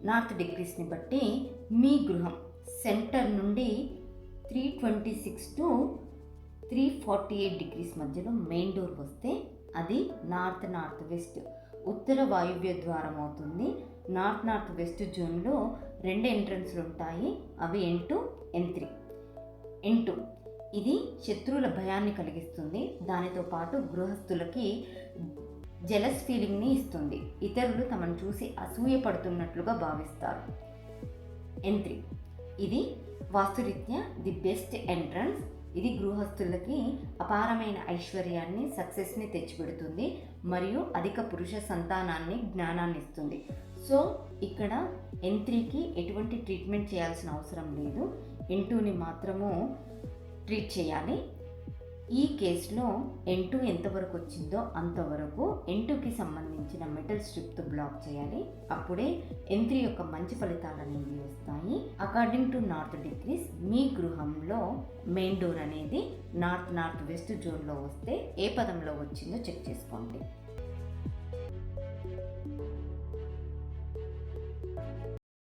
North డిగ్రీస్ని బట్టి మీ గృహం centre నుండి 326 టు 348 డిగ్రీస్ మధ్యలో మెయిన్ డోర్ వస్తే అది నార్త్ వెస్ట్ ఉత్తర వాయువ్య ద్వారం అవుతుంది. నార్త్ వెస్ట్ జోన్లో 2 ఎంట్రన్స్లు ఉంటాయి. అవి N2, N3. N2 ఇది శత్రువుల భయాన్ని కలిగిస్తుంది. దానితో పాటు గృహస్థులకి జెలస్ ఫీలింగ్ని ఇస్తుంది. ఇతరులు తమను చూసి అసూయపడుతున్నట్లుగా భావిస్తారు. N3 ఇది వాస్తురీత్యా ది బెస్ట్ ఎంట్రన్స్. ఇది గృహస్థులకి అపారమైన ఐశ్వర్యాన్ని, సక్సెస్ని తెచ్చిపెడుతుంది మరియు అధిక పురుష సంతానాన్ని, జ్ఞానాన్ని ఇస్తుంది. సో ఇక్కడ N3కి ఎటువంటి ట్రీట్మెంట్ చేయాల్సిన అవసరం లేదు. N2ని మాత్రము ట్రీట్ చేయాలి. ఈ కేసులో N2 ఎంతవరకు వచ్చిందో అంతవరకు N2కి సంబంధించిన మెటల్ స్ట్రిప్తో బ్లాక్ చేయాలి. అప్పుడే N3 యొక్క మంచి ఫలితాలు అనేవి వస్తాయి. అకార్డింగ్ టు నార్త్ డిగ్రీస్ మీ గృహంలో మెయిన్ డోర్ అనేది నార్త్ వెస్ట్ జోన్లో వస్తే ఏ పదంలో వచ్చిందో చెక్ చేసుకోండి.